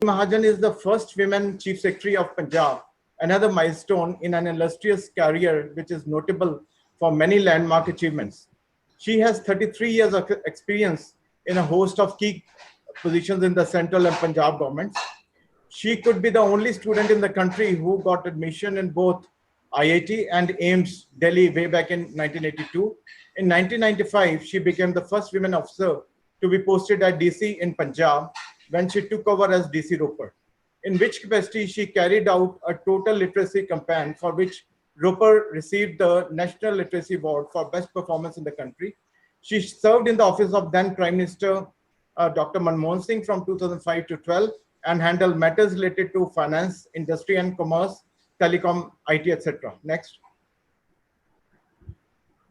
Mahajan is the first women Chief Secretary of Punjab, another milestone in an illustrious career which is notable for many landmark achievements. She has 33 years of experience in a host of key positions in the central and Punjab governments. She could be the only student in the country who got admission in both IIT and AIMS Delhi way back in 1982. In 1995, she became the first women officer to be posted at DC in Punjab when she took over as DC Roper, in which capacity she carried out a total literacy campaign for which Roper received the National Literacy Award for best performance in the country. She served in the office of then Prime Minister Dr. Manmohan Singh from 2005 to 12 and handled matters related to finance, industry and commerce, telecom, IT, etc. Next.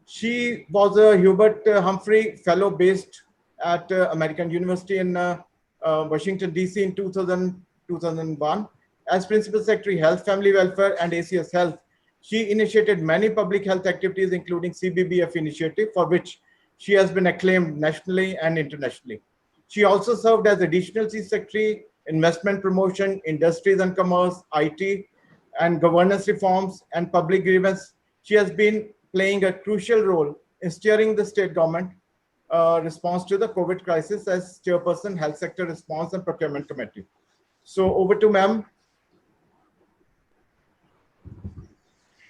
She was a Hubert Humphrey Fellow based at American University in Washington, D.C. in 2001. As Principal Secretary, Health, Family Welfare, and ACS Health, she initiated many public health activities, including CBBF initiative, for which she has been acclaimed nationally and internationally. She also served as Additional Chief Secretary, Investment Promotion, Industries and Commerce, IT, and Governance Reforms and Public Grievance. She has been playing a crucial role in steering the state government response to the COVID crisis as Chairperson, Health Sector Response and Procurement Committee. So over to ma'am.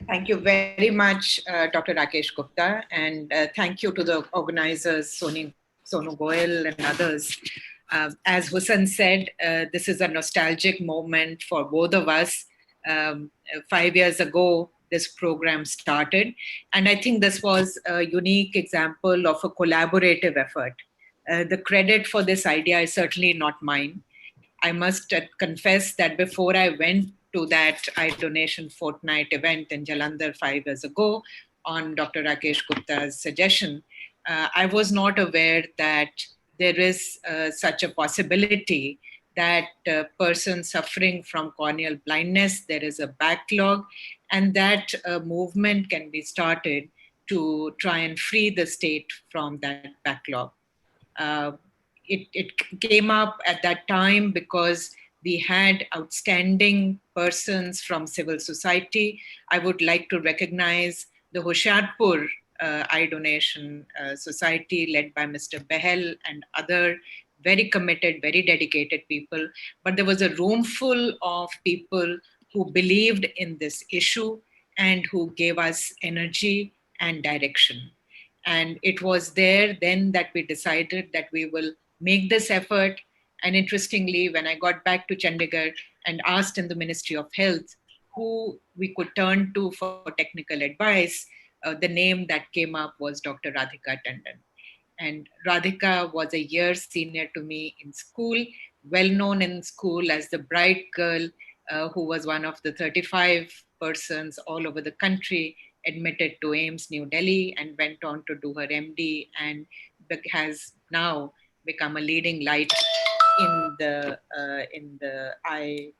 Thank you very much, Dr. Rakesh Gupta, and thank you to the organizers, Sonu Goyal and others. As Hussain said, this is a nostalgic moment for both of us. 5 years ago, this program started, and I think this was a unique example of a collaborative effort. The credit for this idea is certainly not mine. I must confess that before I went to that iDonation Fortnight event in Jalandhar 5 years ago on Dr. Rakesh Gupta's suggestion, I was not aware that there is such a possibility that persons suffering from corneal blindness, there is a backlog, and that movement can be started to try and free the state from that backlog. It came up at that time because we had outstanding persons from civil society. I would like to recognize the Hoshiarpur iDonation Society led by Mr. Behel and other very committed, very dedicated people. But there was a room full of people who believed in this issue and who gave us energy and direction. And it was there then that we decided that we will make this effort. And interestingly, when I got back to Chandigarh and asked in the Ministry of Health who we could turn to for technical advice, the name that came up was Dr. Radhika Tandon. And Radhika was a year senior to me in school, well known in school as the bright girl who was one of the 35 persons all over the country admitted to AIMS New Delhi and went on to do her MD and has now become a leading light in the eye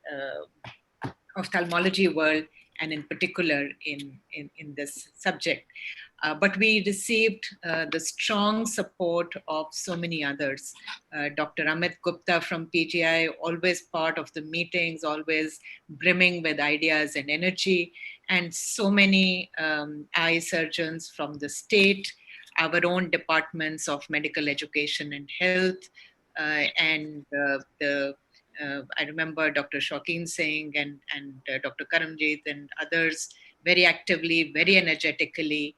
ophthalmology world, and in particular in this subject. But we received the strong support of so many others. Dr. Amit Gupta from PGI, always part of the meetings, always brimming with ideas and energy, and so many eye surgeons from the state, our own departments of medical education and health, and I remember Dr. Shaukin Singh and Dr. Karamjeet and others very actively, very energetically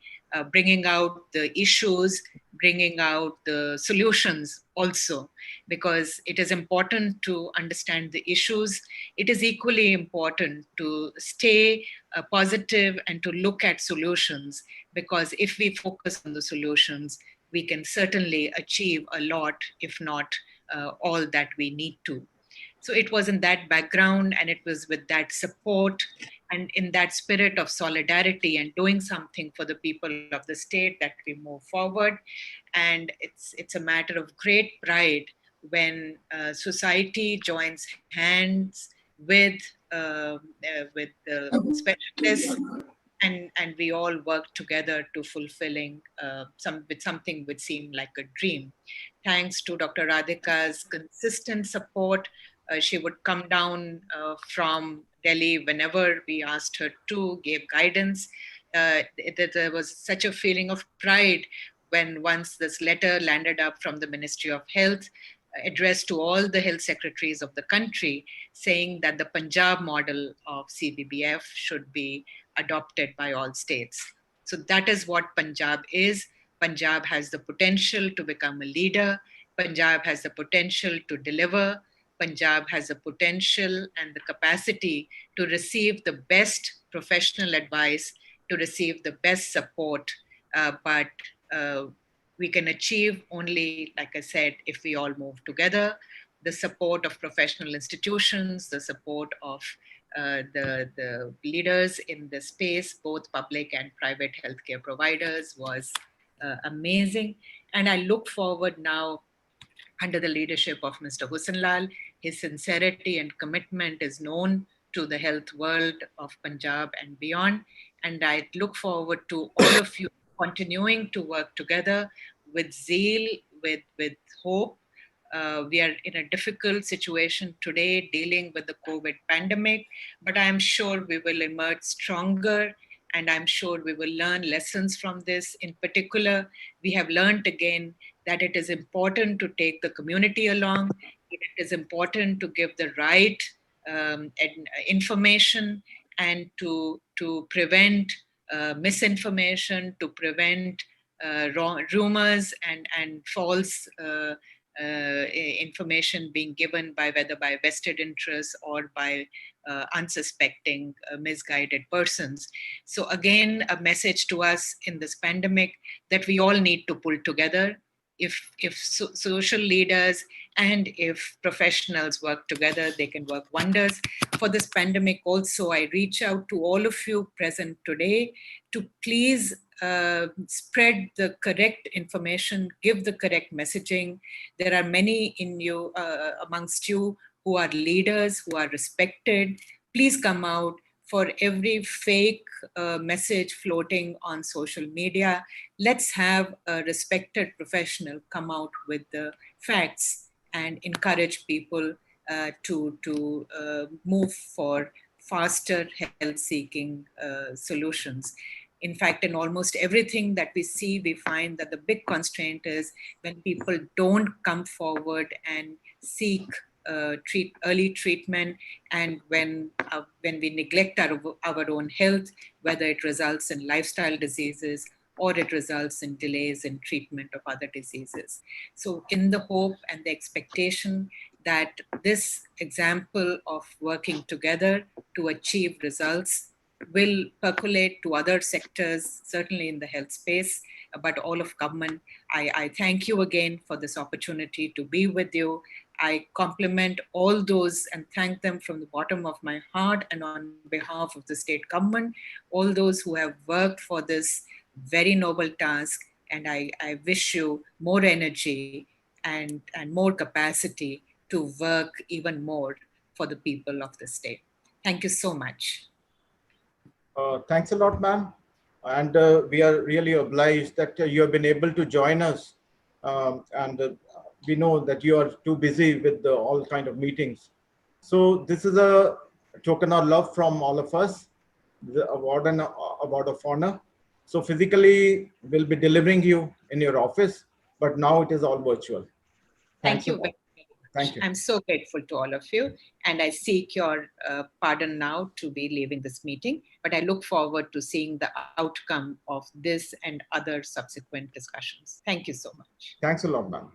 bringing out the issues, bringing out the solutions also, because it is important to understand the issues. It is equally important to stay positive and to look at solutions, because if we focus on the solutions, we can certainly achieve a lot, if not all that we need to. So it was in that background, and it was with that support and in that spirit of solidarity and doing something for the people of the state that we move forward. And it's a matter of great pride when society joins hands with the specialists, and we all work together to fulfilling something which seemed like a dream. Thanks to Dr. Radhika's consistent support, She would come down from Delhi whenever we asked her to, gave guidance. There was such a feeling of pride when once this letter landed up from the Ministry of Health, addressed to all the health secretaries of the country, saying that the Punjab model of CBBF should be adopted by all states. So that is what Punjab is. Punjab has the potential to become a leader. Punjab has the potential to deliver. Punjab has the potential and the capacity to receive the best professional advice, to receive the best support, but we can achieve only, like I said, if we all move together. The support of professional institutions, the support of the leaders in the space, both public and private healthcare providers, was amazing. And I look forward now, under the leadership of Mr. Husanlal. His sincerity and commitment is known to the health world of Punjab and beyond. And I look forward to all of you continuing to work together with zeal, with hope. We are in a difficult situation today dealing with the COVID pandemic, but I am sure we will emerge stronger, and I'm sure we will learn lessons from this. In particular, we have learned again that it is important to take the community along. It is important to give the right information, and to prevent misinformation, to prevent rumors and false information being given by whether by vested interests or by unsuspecting misguided persons. So again, a message to us in this pandemic that we all need to pull together. If social leaders and if professionals work together, they can work wonders. For this pandemic also, I reach out to all of you present today to please spread the correct information, give the correct messaging. There are many in you, amongst you, who are leaders, who are respected. Please come out. For every fake message floating on social media, let's have a respected professional come out with the facts and encourage people to move for faster health-seeking solutions. In fact, in almost everything that we see, we find that the big constraint is when people don't come forward and seek early treatment, and when we neglect our own health, whether it results in lifestyle diseases or it results in delays in treatment of other diseases. So in the hope and the expectation that this example of working together to achieve results will percolate to other sectors, certainly in the health space, but all of government. I thank you again for this opportunity to be with you. I compliment all those and thank them from the bottom of my heart and on behalf of the state government, all those who have worked for this very noble task. And I wish you more energy and more capacity to work even more for the people of the state. Thank you so much. Thanks a lot, ma'am. And we are really obliged that you have been able to join us. And we know that you are too busy with all kind of meetings. So this is a token of love from all of us, the award and award of honor. So physically, we'll be delivering you in your office, but now it is all virtual. Thank you very much. Thank you. I'm so grateful to all of you, and I seek your pardon now to be leaving this meeting, but I look forward to seeing the outcome of this and other subsequent discussions. Thank you so much. Thanks a lot, ma'am.